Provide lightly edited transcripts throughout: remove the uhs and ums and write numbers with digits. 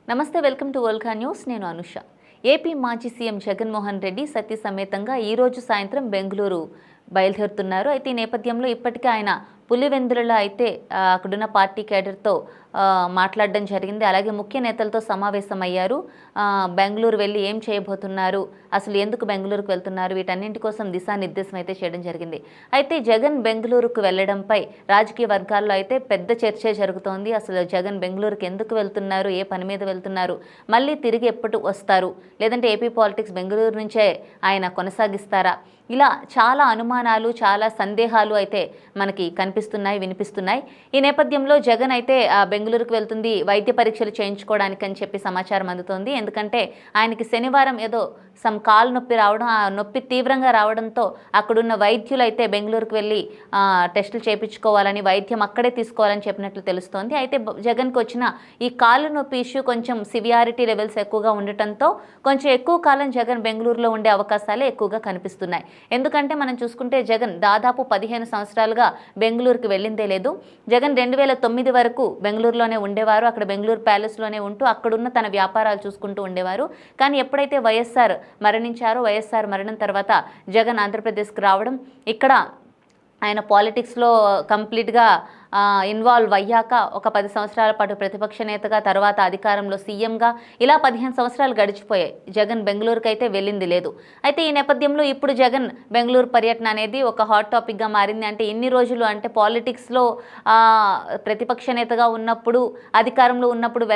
నమస్తే, welcome to వోల్కా news. నేను Anusha. AP మాజీ సీఎం జగన్మోహన్ రెడ్డి సతీ సమేతంగా ఈరోజు సాయంత్రం బెంగళూరు బయలుదేరుతున్నారు. అయితే ఈ నేపథ్యంలో ఇప్పటికే ఆయన పులివెందులలో అయితే అక్కడున్న పార్టీ కేడర్తో మాట్లాడడం జరిగింది. అలాగే ముఖ్య నేతలతో సమావేశమయ్యారు. బెంగళూరు వెళ్ళి ఏం చేయబోతున్నారు, అసలు ఎందుకు బెంగళూరుకు వెళ్తున్నారు, వీటన్నింటి కోసం దిశానిర్దేశం అయితే చేయడం జరిగింది. అయితే జగన్ బెంగళూరుకు వెళ్ళడంపై రాజకీయ వర్గాల్లో అయితే పెద్ద చర్చ జరుగుతోంది. అసలు జగన్ బెంగళూరుకి ఎందుకు వెళ్తున్నారు, ఏ పని మీద వెళ్తున్నారు, మళ్ళీ తిరిగి ఎప్పుడు వస్తారు, లేదంటే ఏపీ పాలిటిక్స్ బెంగళూరు నుంచే ఆయన కొనసాగిస్తారా, ఇలా చాలా అనుమానాలు, చాలా సందేహాలు అయితే మనకి కనిపిస్తున్నాయి, వినిపిస్తున్నాయి. ఈ నేపథ్యంలో జగన్ అయితే బెంగళూరుకు వెళ్తుంది వైద్య పరీక్షలు చేయించుకోవడానికి అని చెప్పి సమాచారం అందుతోంది. ఎందుకంటే ఆయనకి శనివారం ఏదో కాలు నొప్పి రావడం, ఆ నొప్పి తీవ్రంగా రావడంతో అక్కడున్న వైద్యులు అయితే బెంగళూరుకు వెళ్ళి టెస్టులు చేయించుకోవాలని, వైద్యం అక్కడే తీసుకోవాలని చెప్పినట్లు తెలుస్తోంది. అయితే జగన్కి వచ్చిన ఈ కాలు నొప్పి ఇష్యూ కొంచెం సివియారిటీ లెవెల్స్ ఎక్కువగా ఉండటంతో కొంచెం ఎక్కువ కాలం జగన్ బెంగళూరులో ఉండే అవకాశాలే ఎక్కువగా కనిపిస్తున్నాయి. ఎందుకంటే మనం చూసుకుంటే జగన్ దాదాపు 15 సంవత్సరాలుగా బెంగళూరుకి వెళ్ళిందే లేదు. జగన్ 2009 వరకు బెంగళూరులోనే ఉండేవారు. అక్కడ బెంగళూరు ప్యాలెస్లోనే ఉంటూ అక్కడున్న తన వ్యాపారాలు చూసుకుంటూ ఉండేవారు. కానీ ఎప్పుడైతే వైఎస్ఆర్ మరణించారో, వైఎస్ఆర్ మరణం తర్వాత జగన్ ఆంధ్రప్రదేశ్కి రావడం, ఇక్కడ ఆయన పాలిటిక్స్లో కంప్లీట్గా ఇన్వాల్వ్ అయ్యాక ఒక 10 సంవత్సరాల పాటు ప్రతిపక్ష నేతగా, తర్వాత అధికారంలో సీఎంగా, ఇలా 15 సంవత్సరాలు గడిచిపోయాయి. జగన్ బెంగళూరుకి అయితే వెళ్ళింది లేదు. అయితే ఈ నేపథ్యంలో ఇప్పుడు జగన్ బెంగళూరు పర్యటన అనేది ఒక హాట్ టాపిక్గా మారింది. అంటే ఇన్ని రోజులు అంటే పాలిటిక్స్లో ప్రతిపక్ష నేతగా ఉన్నప్పుడు, అధికారంలో ఉన్నప్పుడు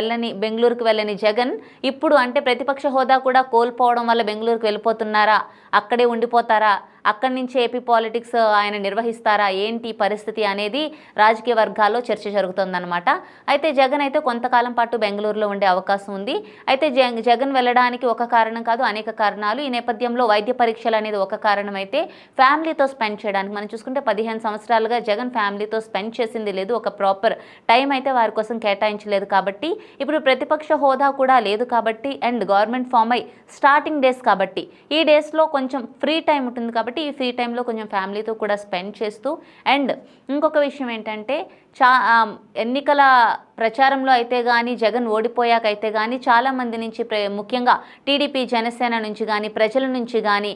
బెంగళూరుకు వెళ్ళని జగన్ ఇప్పుడు అంటే ప్రతిపక్ష హోదా కూడా కోల్పోవడం వల్ల బెంగళూరుకు వెళ్ళిపోతున్నారా, అక్కడే ఉండిపోతారా, అక్కడి నుంచి ఏపీ పాలిటిక్స్ ఆయన నిర్వహిస్తారా, ఏంటి పరిస్థితి అనేది రాజకీయ వర్గాల్లో చర్చ జరుగుతుందన్నమాట. అయితే జగన్ అయితే కొంతకాలం పాటు బెంగళూరులో ఉండే అవకాశం ఉంది. అయితే జగన్ వెళ్ళడానికి ఒక కారణం కాదు, అనేక కారణాలు. ఈ నేపథ్యంలో వైద్య పరీక్షలు అనేది ఒక కారణం అయితే, ఫ్యామిలీతో స్పెండ్ చేయడానికి మనం చూసుకుంటే 15 సంవత్సరాలుగా జగన్ ఫ్యామిలీతో స్పెండ్ చేసింది లేదు. ఒక ప్రాపర్ టైం అయితే వారి కోసం కేటాయించలేదు. కాబట్టి ఇప్పుడు ప్రతిపక్ష హోదా కూడా లేదు కాబట్టి, అండ్ గవర్నమెంట్ ఫామ్ అయి స్టార్టింగ్ డేస్ కాబట్టి, ఈ డేస్లో కొంచెం ఫ్రీ టైం ఉంటుంది కాబట్టి ఈ ఫ్రీ టైంలో కొంచెం ఫ్యామిలీతో కూడా స్పెండ్ చేస్తూ, అండ్ ఇంకొక విషయం ఏంటంటే ఎన్నికల ప్రచారంలో అయితే కానీ, జగన్ ఓడిపోయాక అయితే కానీ చాలామంది నుంచి ముఖ్యంగా టీడీపీ, జనసేన నుంచి కానీ, ప్రజల నుంచి కానీ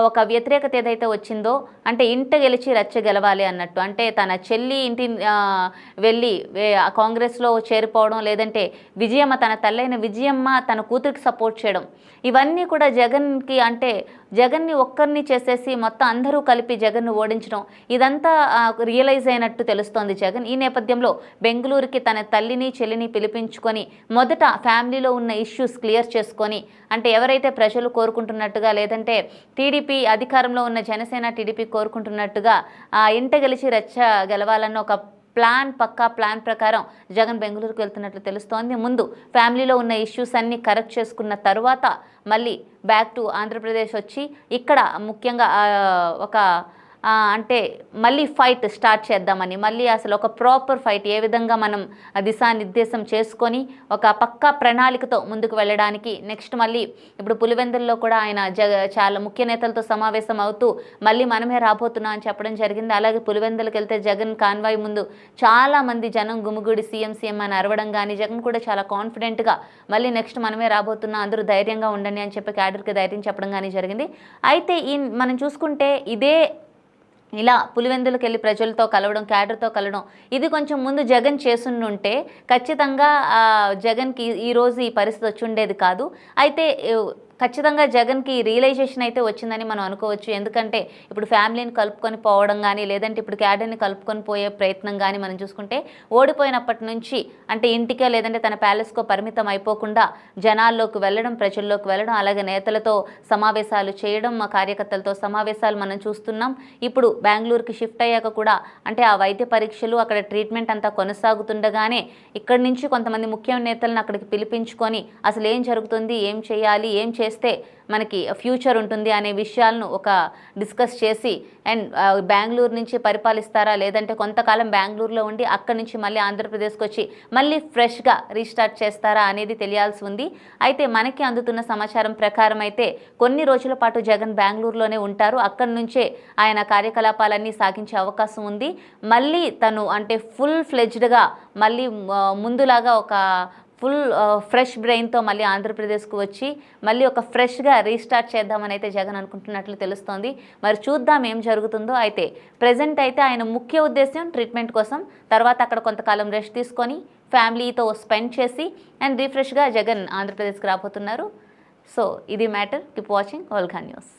ఒక వ్యతిరేకత ఏదైతే వచ్చిందో, అంటే ఇంట గెలిచి రచ్చ గెలవాలి అన్నట్టు, అంటే తన చెల్లి ఇంటి వెళ్ళి కాంగ్రెస్లో చేరిపోవడం, లేదంటే విజయమ్మ, తన తల్లైన విజయమ్మ తన కూతురికి సపోర్ట్ చేయడం, ఇవన్నీ కూడా జగన్కి అంటే జగన్ని ఒక్కరిని చేసేసి మొత్తం అందరూ కలిపి జగన్ను ఓడించడం, ఇదంతా రియలైజ్ అయినట్టు తెలుస్తోంది జగన్. ఈ నేపథ్యంలో బెంగళూరుకి తన తల్లిని, చెల్లిని పిలిపించుకొని మొదట ఫ్యామిలీలో ఉన్న ఇష్యూస్ క్లియర్ చేసుకొని, అంటే ఎవరైతే ప్రజలు కోరుకుంటున్నట్టుగా, లేదంటే టీడీపీ అధికారంలో ఉన్న జనసేన, టీడీపీ కోరుకుంటున్నట్టుగా ఇంట గెలిచి రచ్చ గెలవాలన్న ఒక పక్కా ప్లాన్ ప్రకారం జగన్ బెంగళూరుకు వెళ్తున్నట్లు తెలుస్తోంది. ముందు ఫ్యామిలీలో ఉన్న ఇష్యూస్ అన్నీ కరెక్ట్ చేసుకున్న తర్వాత మళ్ళీ బ్యాక్ టు ఆంధ్రప్రదేశ్ వచ్చి ఇక్కడ ముఖ్యంగా ఒక అంటే మళ్ళీ ఫైట్ స్టార్ట్ చేద్దామని, మళ్ళీ అసలు ఒక ప్రాపర్ ఫైట్ ఏ విధంగా మనం దిశానిర్దేశం చేసుకొని ఒక పక్కా ప్రణాళికతో ముందుకు వెళ్ళడానికి, నెక్స్ట్ మళ్ళీ ఇప్పుడు పులివెందుల్లో కూడా ఆయన చాలా ముఖ్య నేతలతో సమావేశం అవుతూ మళ్ళీ మనమే రాబోతున్నాం అని చెప్పడం జరిగింది. అలాగే పులివెందులకు వెళ్తే జగన్ కాన్వాయ్ ముందు చాలామంది జనం గుమిగూడి సీఎం అని అరవడం కానీ, జగన్ కూడా చాలా కాన్ఫిడెంట్గా మళ్ళీ నెక్స్ట్ మనమే రాబోతున్నాం, అందరూ ధైర్యంగా ఉండండి అని చెప్పి క్యాడర్కి ధైర్యం చెప్పడం కానీ జరిగింది. అయితే మనం చూసుకుంటే ఇదే ఇలా పులివెందులకు వెళ్ళి ప్రజలతో కలవడం, క్యాడర్తో కలవడం, ఇది కొంచెం ముందు జగన్ చేసుంటే ఖచ్చితంగా జగన్కి ఈరోజు ఈ పరిస్థితి వచ్చి ఉండేది కాదు. అయితే ఖచ్చితంగా జగన్కి రియలైజేషన్ అయితే వచ్చిందని మనం అనుకోవచ్చు. ఎందుకంటే ఇప్పుడు ఫ్యామిలీని కలుపుకొని పోవడం కానీ, లేదంటే ఇప్పుడు క్యాడర్ని కలుపుకొని పోయే ప్రయత్నం కానీ మనం చూసుకుంటే, ఓడిపోయినప్పటి నుంచి అంటే ఇంటికే లేదంటే తన ప్యాలెస్కో పరిమితం అయిపోకుండా జనాల్లోకి వెళ్ళడం, ప్రజల్లోకి వెళ్ళడం, అలాగే నేతలతో సమావేశాలు చేయడం, మా కార్యకర్తలతో సమావేశాలు మనం చూస్తున్నాం. ఇప్పుడు బెంగళూరుకి షిఫ్ట్ అయ్యాక కూడా అంటే ఆ వైద్య పరీక్షలు, అక్కడ ట్రీట్మెంట్ అంతా కొనసాగుతుండగానే ఇక్కడి నుంచి కొంతమంది ముఖ్య నేతలను అక్కడికి పిలిపించుకొని అసలు ఏం జరుగుతుంది, ఏం చేయాలి, ఏం చేస్తే మనకి ఫ్యూచర్ ఉంటుంది అనే విషయాలను ఒక డిస్కస్ చేసి, అండ్ బెంగళూరు నుంచి పరిపాలిస్తారా, లేదంటే కొంతకాలం బెంగళూరులో ఉండి అక్కడి నుంచి మళ్ళీ ఆంధ్రప్రదేశ్కి వచ్చి మళ్ళీ ఫ్రెష్గా రీస్టార్ట్ చేస్తారా అనేది తెలియాల్సి ఉంది. అయితే మనకి అందుతున్న సమాచారం ప్రకారం అయితే కొన్ని రోజుల పాటు జగన్ బెంగళూరులోనే ఉంటారు. అక్కడి నుంచే ఆయన కార్యకలాపాలన్నీ సాగించే అవకాశం ఉంది. మళ్ళీ తను అంటే ఫుల్ ఫ్లెడ్జ్డ్గా మళ్ళీ ముందులాగా ఒక ఫుల్ ఫ్రెష్ బ్రెయిన్తో మళ్ళీ ఆంధ్రప్రదేశ్కు వచ్చి మళ్ళీ ఒక ఫ్రెష్గా రీస్టార్ట్ చేద్దామని అయితే జగన్ అనుకుంటున్నట్లు తెలుస్తోంది. మరి చూద్దాం ఏం జరుగుతుందో. అయితే ప్రజెంట్ అయితే ఆయన ముఖ్య ఉద్దేశం ట్రీట్మెంట్ కోసం, తర్వాత అక్కడ కొంతకాలం రెస్ట్ తీసుకొని ఫ్యామిలీతో స్పెండ్ చేసి అండ్ రీఫ్రెష్గా జగన్ ఆంధ్రప్రదేశ్కి రాబోతున్నారు. సో ఇది matter. Keep watching Volga news.